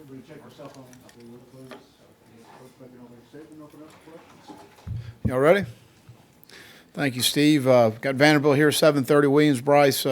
Everybody check your cell phone. Please. Open up for questions. Y'all ready? Thank you, Steve. Got Vanderbilt here, 7:30. Williams Bryce.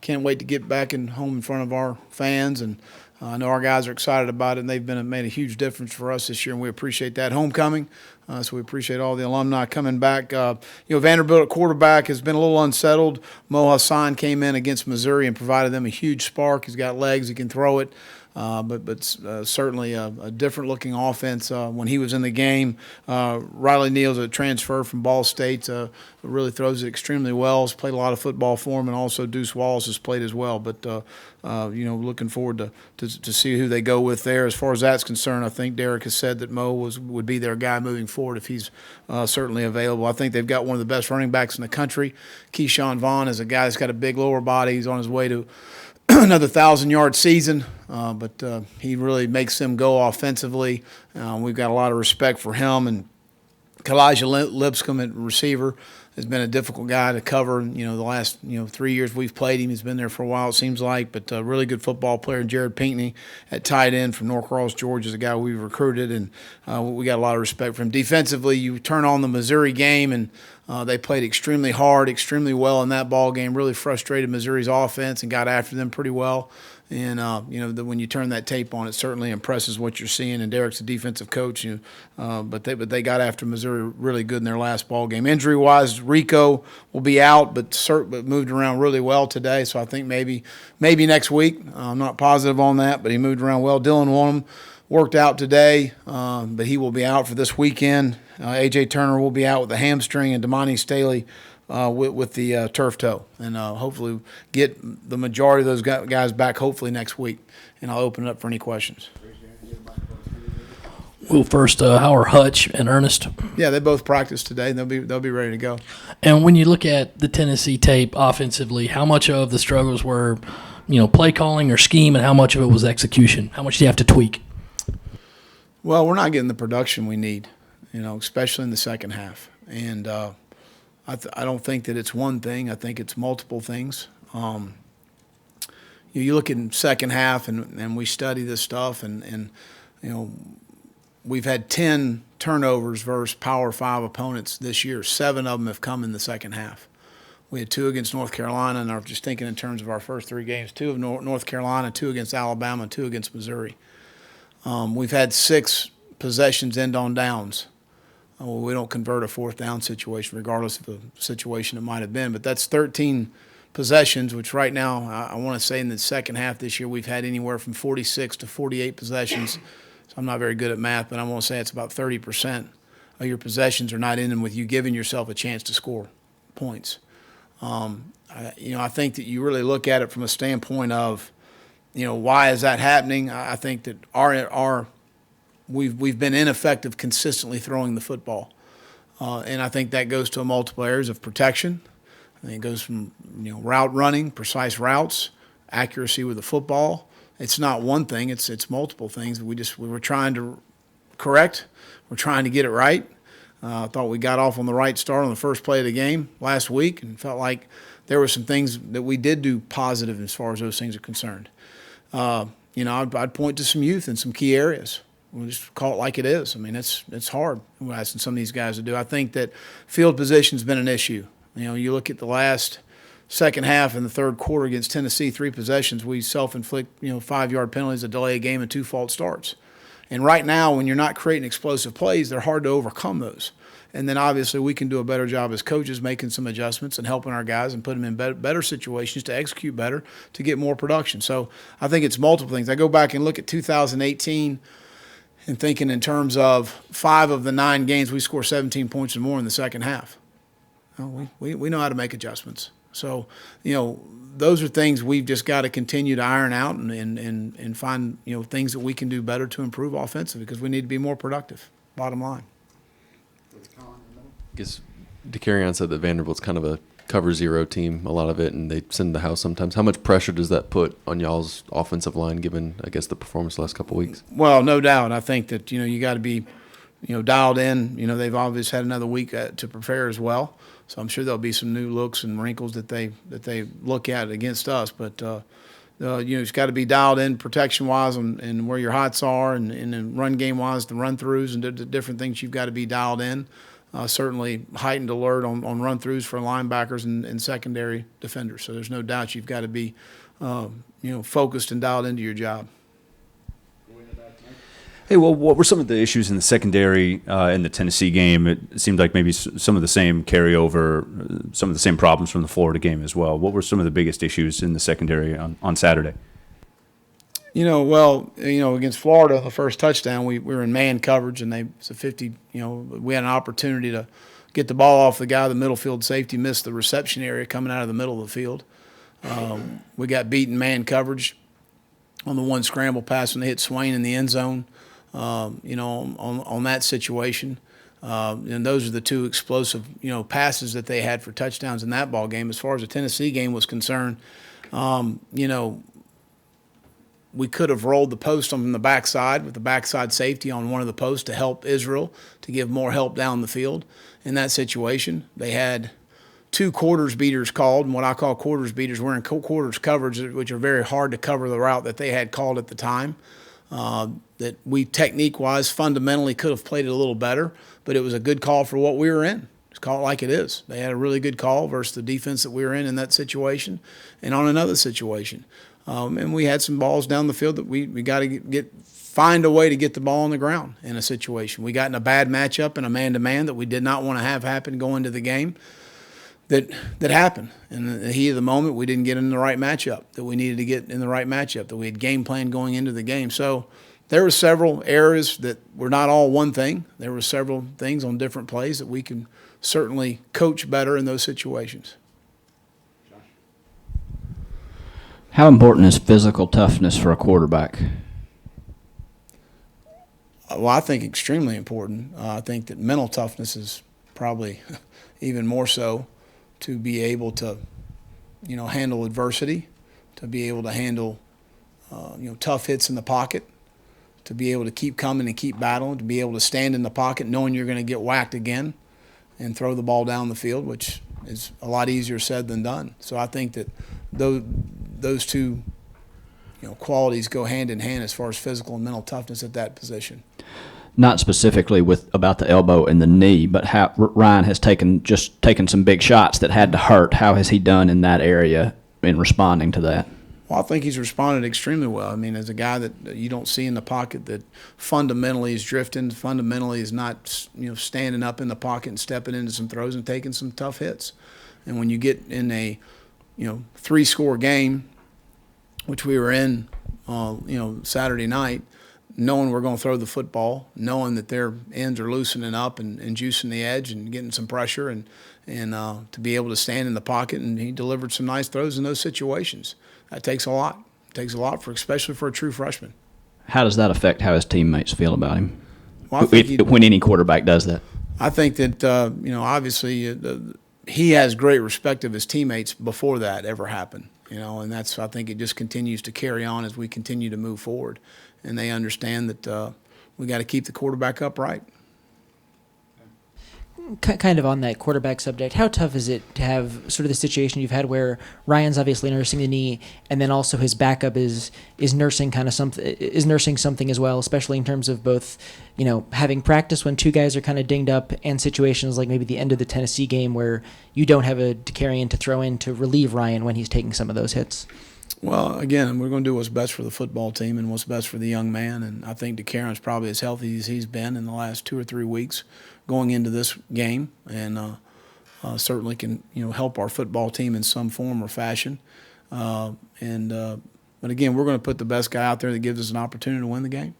Can't wait to get back and home in front of our fans, and I know our guys are excited about it, and they've made a huge difference for us this year, and we appreciate that. Homecoming, so we appreciate all the alumni coming back. Vanderbilt at quarterback has been a little unsettled. Mo Hassan came in against Missouri and provided them a huge spark. He's got legs, he can throw it. But certainly a different-looking offense when he was in the game. Riley Neal's a transfer from Ball State, really throws it extremely well. Has played a lot of football for him, and also Deuce Wallace has played as well. But looking forward to see who they go with there. As far as that's concerned, I think Derek has said that Mo would be their guy moving forward if he's certainly available. I think they've got one of the best running backs in the country. Keyshawn Vaughn is a guy that's got a big lower body. He's on his way to another 1,000-yard season, but he really makes them go offensively. We've got a lot of respect for him. And Kalijah Lipscomb at receiver has been a difficult guy to cover. The last 3 years we've played him, he's been there for a while, it seems like. But a really good football player. Jared Pinckney at tight end from Norcross, Georgia, is a guy we've recruited, and we got a lot of respect for him. Defensively, you turn on the Missouri game, and they played extremely hard, extremely well in that ball game. Really frustrated Missouri's offense and got after them pretty well. And when you turn that tape on, it certainly impresses what you're seeing. And Derek's a defensive coach, but they got after Missouri really good in their last ball game. Injury-wise, Rico will be out, but moved around really well today. So I think maybe next week. I'm not positive on that, but he moved around well. Dylan Wonnum worked out today, but he will be out for this weekend. A.J. Turner will be out with the hamstring, and Damani Staley with the turf toe. And hopefully get the majority of those guys back hopefully next week. And I'll open it up for any questions. Well, first, how are Hutch and Ernest? Yeah, they both practiced today. They'll be ready to go. And when you look at the Tennessee tape offensively, how much of the struggles were, play calling or scheme, and how much of it was execution? How much do you have to tweak? Well, we're not getting the production we need, especially in the second half. And I don't think that it's one thing. I think it's multiple things. You look in second half, and we study this stuff, and we've had 10 turnovers versus Power 5 opponents this year. 7 of them have come in the second half. We had 2 against North Carolina, and I'm just thinking in terms of our first 3 games, 2 of North Carolina, 2 against Alabama, 2 against Missouri. We've had 6 possessions end on downs. We don't convert a 4th down situation, regardless of the situation it might have been. But that's 13 possessions, which right now I want to say in the second half this year we've had anywhere from 46 to 48 possessions. So I'm not very good at math, but I want to say it's about 30% of your possessions are not ending with you giving yourself a chance to score points. I think that you really look at it from a standpoint of, why is that happening? I think that we've been ineffective consistently throwing the football, and I think that goes to multiple areas of protection. I think it goes from route running, precise routes, accuracy with the football. It's not one thing; it's multiple things. We were trying to correct. We're trying to get it right. I thought we got off on the right start on the first play of the game last week, and felt like there were some things that we did do positive as far as those things are concerned. I'd point to some youth in some key areas. We'll just call it like it is. I mean, it's hard. We're asking some of these guys to do. I think that field position's been an issue. You look at the last second half in the third quarter against Tennessee, 3 possessions, we self-inflict 5-yard penalties, a delay of game, and 2 false starts. And right now, when you're not creating explosive plays, they're hard to overcome those. And then obviously we can do a better job as coaches making some adjustments and helping our guys and putting them in better situations to execute better, to get more production. So I think it's multiple things. I go back and look at 2018 and thinking in terms of 5 of the 9 games we score 17 points or more in the second half. We know how to make adjustments. So, those are things we've just got to continue to iron out and find, things that we can do better to improve offensively, because we need to be more productive, bottom line. I guess DeCarrion said that Vanderbilt's kind of a cover zero team, a lot of it, and they send the house sometimes. How much pressure does that put on y'all's offensive line, given, I guess, the performance the last couple of weeks? Well, no doubt. I think that, you got to be, dialed in. They've obviously had another week to prepare as well. So I'm sure there'll be some new looks and wrinkles that they look at against us. But, It's got to be dialed in protection-wise and where your hots are, and then run game-wise, the run-throughs and the different things you've got to be dialed in. Certainly heightened alert on run-throughs for linebackers and secondary defenders. So there's no doubt you've got to be, focused and dialed into your job. Hey, well, what were some of the issues in the secondary in the Tennessee game? It seemed like maybe some of the same carryover, some of the same problems from the Florida game as well. What were some of the biggest issues in the secondary on Saturday? Against Florida, the first touchdown, we were in man coverage, and it's a 50, we had an opportunity to get the ball off the guy. The middle field safety missed the reception area coming out of the middle of the field. We got beaten man coverage on the one scramble pass when they hit Swain in the end zone. On that situation. And those are the two explosive, passes that they had for touchdowns in that ball game. As far as the Tennessee game was concerned, we could have rolled the post on the backside with the backside safety on one of the posts to help Israel, to give more help down the field. In that situation, they had 2 quarters beaters called, and what I call quarters beaters, we're in quarters coverage, which are very hard to cover the route that they had called at the time. That we technique-wise fundamentally could have played it a little better, but it was a good call for what we were in. Just call it like it is. They had a really good call versus the defense that we were in that situation and on another situation. And we had some balls down the field that we got to find a way to get the ball on the ground in a situation. We got in a bad matchup in a man-to-man that we did not want to have happen going into the game. That happened. In the heat of the moment, we didn't get in the right matchup that we needed to get in the right matchup, that we had game plan going into the game. So there were several areas that were not all one thing. There were several things on different plays that we can certainly coach better in those situations. How important is physical toughness for a quarterback? Well, I think extremely important. I think that mental toughness is probably even more so, to be able to, handle adversity, to be able to handle, tough hits in the pocket, to be able to keep coming and keep battling, to be able to stand in the pocket knowing you're going to get whacked again and throw the ball down the field, which is a lot easier said than done. So I think that those two, qualities go hand in hand as far as physical and mental toughness at that position. Not specifically about the elbow and the knee, but how Ryan has taken some big shots that had to hurt. How has he done in that area in responding to that? Well, I think he's responded extremely well. I mean, as a guy that you don't see in the pocket that fundamentally is drifting, fundamentally is not, standing up in the pocket and stepping into some throws and taking some tough hits. And when you get in a, 3-score game, which we were in, Saturday night, knowing we're going to throw the football, knowing that their ends are loosening up and juicing the edge and getting some pressure, and to be able to stand in the pocket, and he delivered some nice throws in those situations. That takes a lot. It takes a lot, especially for a true freshman. How does that affect how his teammates feel about him? Well, when any quarterback does that? I think that, obviously he has great respect of his teammates before that ever happened, and I think it just continues to carry on as we continue to move forward. And they understand that we got to keep the quarterback upright. Kind of on that quarterback subject, how tough is it to have sort of the situation you've had where Ryan's obviously nursing the knee, and then also his backup is nursing something as well, especially in terms of both, having practice when 2 guys are kind of dinged up, and situations like maybe the end of the Tennessee game where you don't have a Dakarian to throw in to relieve Ryan when he's taking some of those hits. Well, again, we're going to do what's best for the football team and what's best for the young man. And I think DeCaron's probably as healthy as he's been in the last 2 or 3 weeks going into this game, and certainly can help our football team in some form or fashion. But again, we're going to put the best guy out there that gives us an opportunity to win the game.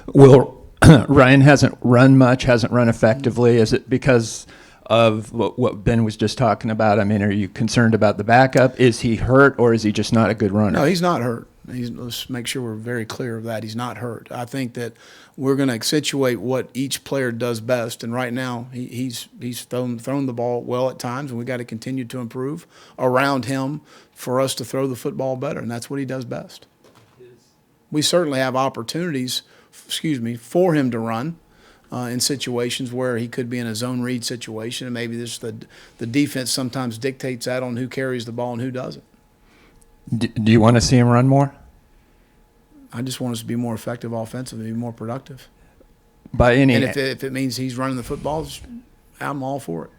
Well, Ryan hasn't run much, hasn't run effectively. Is it because of what Ben was just talking about? I mean, are you concerned about the backup? Is he hurt, or is he just not a good runner? No, he's not hurt. Let's make sure we're very clear of that. He's not hurt. I think that we're going to accentuate what each player does best, and right now he's thrown the ball well at times, and we got to continue to improve around him for us to throw the football better, and that's what he does best. We certainly have opportunities, for him to run in situations where he could be in a zone read situation, and maybe the defense sometimes dictates that on who carries the ball and who doesn't. Do you want to see him run more? I just want us to be more effective offensively, be more productive. By any, And if it means he's running the footballs, I'm all for it.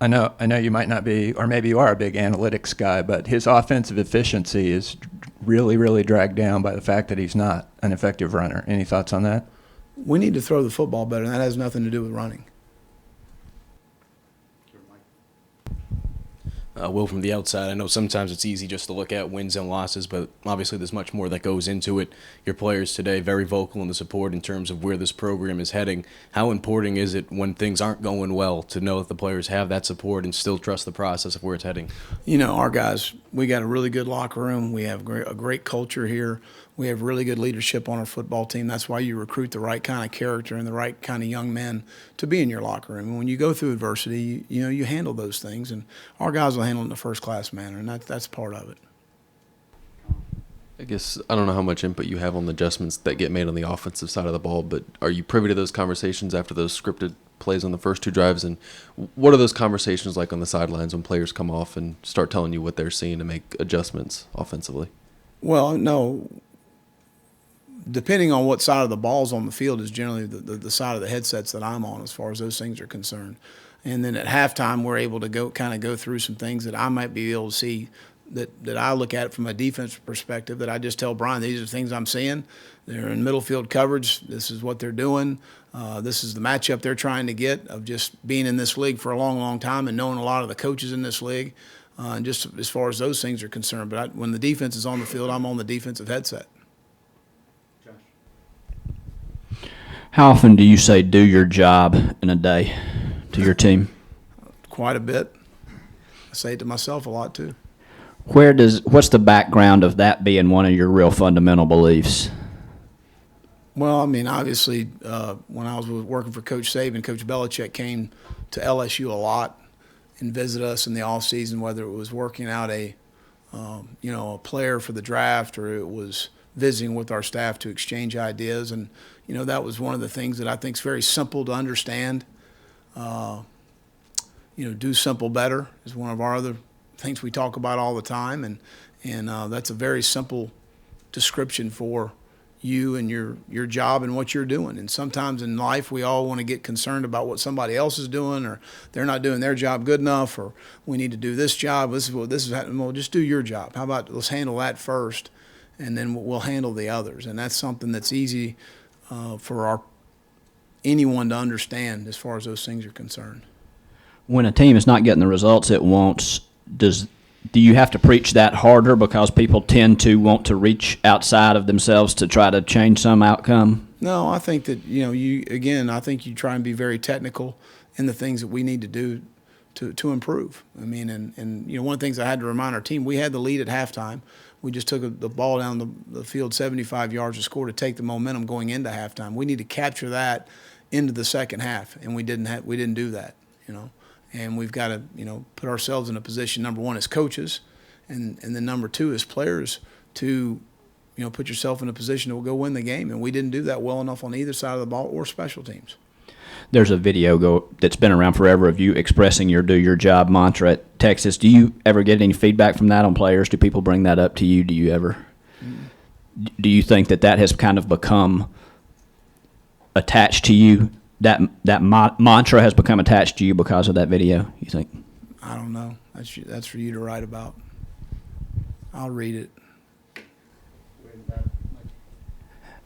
I know you might not be, or maybe you are a big analytics guy, but his offensive efficiency is really, really dragged down by the fact that he's not an effective runner. Any thoughts on that? We need to throw the football better, and that has nothing to do with running. Will, from the outside, I know sometimes it's easy just to look at wins and losses, but obviously there's much more that goes into it. Your players today very vocal in the support in terms of where this program is heading. How important is it when things aren't going well to know that the players have that support and still trust the process of where it's heading? You know, our guys, we got a really good locker room. We have a great culture here. We have really good leadership on our football team. That's why you recruit the right kind of character and the right kind of young men to be in your locker room. And when you go through adversity, you handle those things. And our guys will handle it in a first-class manner, and that's part of it. I guess I don't know how much input you have on the adjustments that get made on the offensive side of the ball, but are you privy to those conversations after those scripted plays on the first two drives? And what are those conversations like on the sidelines when players come off and start telling you what they're seeing to make adjustments offensively? Well, no. Depending on what side of the ball's on the field is generally the side of the headsets that I'm on as far as those things are concerned. And then at halftime, we're able to go through some things that I might be able to see that I look at it from a defensive perspective, that I just tell Brian, these are the things I'm seeing. They're in middle field coverage. This is what they're doing. This is the matchup they're trying to get, of just being in this league for a long, long time and knowing a lot of the coaches in this league, and just as far as those things are concerned. But when the defense is on the field, I'm on the defensive headset. How often do you say "do your job" in a day to your team? Quite a bit. I say it to myself a lot too. What's the background of that being one of your real fundamental beliefs? Well, I mean, obviously, when I was working for Coach Saban, Coach Belichick came to LSU a lot and visited us in the off season, whether it was working out a player for the draft or it was visiting with our staff to exchange ideas. And, that was one of the things that I think is very simple to understand. Do simple better is one of our other things we talk about all the time. And that's a very simple description for you and your job and what you're doing. And sometimes in life we all want to get concerned about what somebody else is doing, or they're not doing their job good enough, or we need to do this job. This is happening. Well, just do your job. How about let's handle that first, and then we'll handle the others. And that's something that's easy for anyone to understand as far as those things are concerned. When a team is not getting the results it wants, do you have to preach that harder because people tend to want to reach outside of themselves to try to change some outcome? No, I think that, I think you try and be very technical in the things that we need to do to improve. I mean, and one of the things I had to remind our team, we had the lead at halftime. We just took the ball down the field 75 yards to score to take the momentum going into halftime. We need to capture that into the second half, and we didn't do that, And we've got to, put ourselves in a position, number one, as coaches, and then number two, as players, to, put yourself in a position to go win the game. And we didn't do that well enough on either side of the ball or special teams. There's a video that's been around forever of you expressing your "do your job" mantra at Texas. Do you ever get any feedback from that on players? Do people bring that up to you? Do you ever? Do you think that has kind of become attached to you? That mantra has become attached to you because of that video, you think? I don't know. That's for you to write about. I'll read it.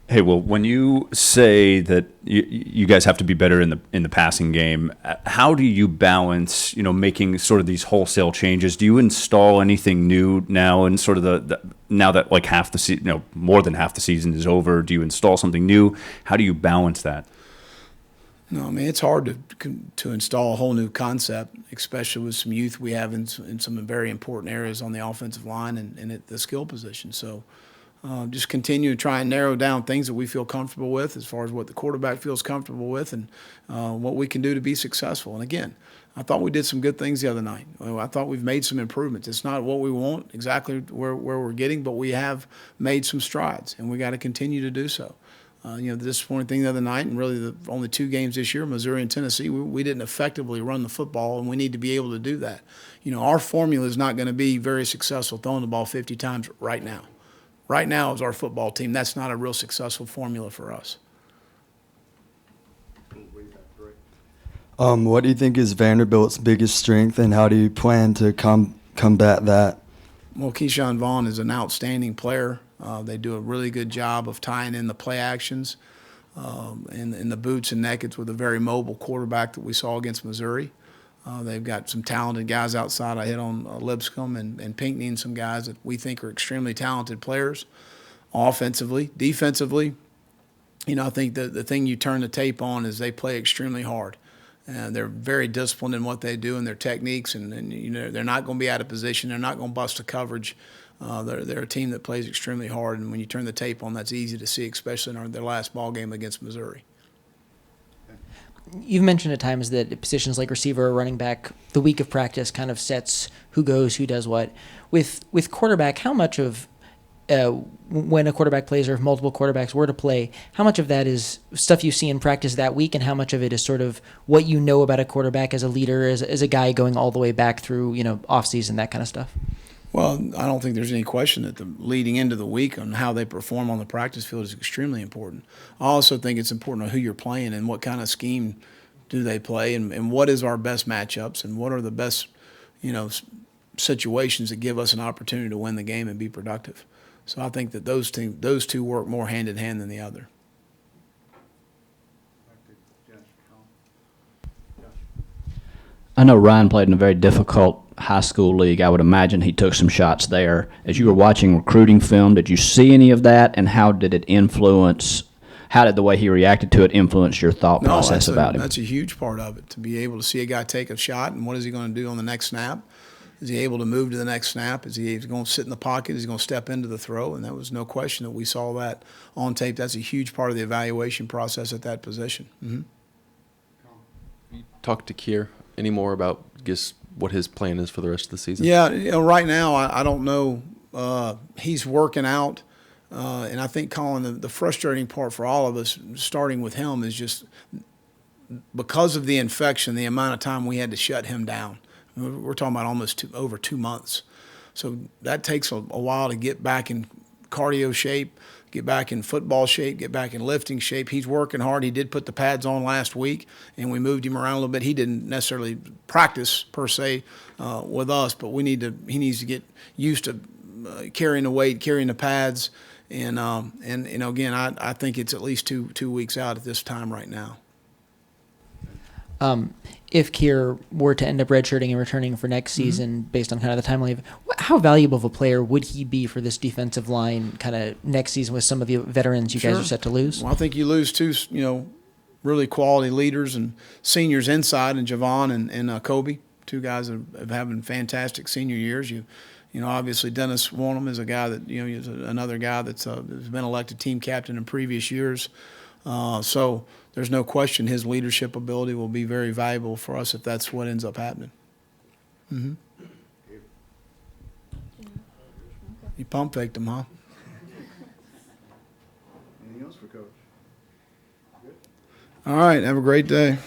Hey, well, when you say that you guys have to be better in the passing game, how do you balance, making sort of these wholesale changes? Do you install anything new now, and sort of now that like half the season, more than half the season is over? Do you install something new? How do you balance that? No, I mean, it's hard to install a whole new concept, especially with some youth we have in some very important areas on the offensive line and at the skill position. So just continue to try and narrow down things that we feel comfortable with as far as what the quarterback feels comfortable with and what we can do to be successful. And again, I thought we did some good things the other night. I thought we've made some improvements. It's not what we want exactly where we're getting, but we have made some strides, and we got to continue to do so. The disappointing thing the other night, and really the only 2 games this year, Missouri and Tennessee, we didn't effectively run the football, and we need to be able to do that. Our formula is not going to be very successful throwing the ball 50 times right now. Right now is our football team. That's not a real successful formula for us. What do you think is Vanderbilt's biggest strength, and how do you plan to combat that? Well, Keyshawn Vaughn is an outstanding player. They do a really good job of tying in the play actions and the boots and nakeds with a very mobile quarterback that we saw against Missouri. They've got some talented guys outside. I hit on Lipscomb and Pinckney and some guys that we think are extremely talented players offensively. Defensively, I think the thing you turn the tape on is they play extremely hard. They're very disciplined in what they do and their techniques, and they're not going to be out of position. They're not going to bust a coverage. They're a team that plays extremely hard, and when you turn the tape on, that's easy to see, especially in their last ball game against Missouri. You've mentioned at times that positions like receiver or running back, the week of practice kind of sets who goes, who does what. With quarterback, how much of when a quarterback plays, or if multiple quarterbacks were to play, how much of that is stuff you see in practice that week, and how much of it is sort of what you know about a quarterback as a leader, as a guy going all the way back through, off season, that kind of stuff? Well, I don't think there's any question that the leading into the week on how they perform on the practice field is extremely important. I also think it's important on who you're playing and what kind of scheme do they play, and what is our best matchups, and what are the best, situations that give us an opportunity to win the game and be productive. So I think that those two work more hand in hand than the other. I know Ryan played in a very difficult high school league. I would imagine he took some shots there. As you were watching recruiting film, did you see any of that, and how did the way he reacted to it influence your thought process about him? That's a huge part of it, to be able to see a guy take a shot, and what is he going to do on the next snap? Is he able to move to the next snap? Is he going to sit in the pocket? Is he going to step into the throw? And that was no question that we saw that on tape. That's a huge part of the evaluation process at that position. Mm-hmm. Talk to Kier any more about just what his plan is for the rest of the season? Yeah, right now I don't know. He's working out, and I think, Colin, the frustrating part for all of us, starting with him, is just because of the infection, the amount of time we had to shut him down. We're talking about over 2 months. So that takes a while to get back in cardio shape, get back in football shape, get back in lifting shape. He's working hard. He did put the pads on last week, and we moved him around a little bit. He didn't necessarily practice per se with us, but he needs to get used to carrying the weight, carrying the pads, and again, I think it's at least two weeks out at this time right now. If Kier were to end up redshirting and returning for next season, based on kind of the timeline, how valuable of a player would he be for this defensive line kind of next season with some of the veterans you guys are set to lose? Well, I think you lose 2, really quality leaders and seniors inside, and Javon and Kobe, 2 guys that have having fantastic senior years. Obviously Dennis Wanham is a guy that, is another guy that's been elected team captain in previous years. So there's no question his leadership ability will be very valuable for us if that's what ends up happening. Mm-hmm. You pump faked him, huh? Anything else for Coach? All right, have a great day.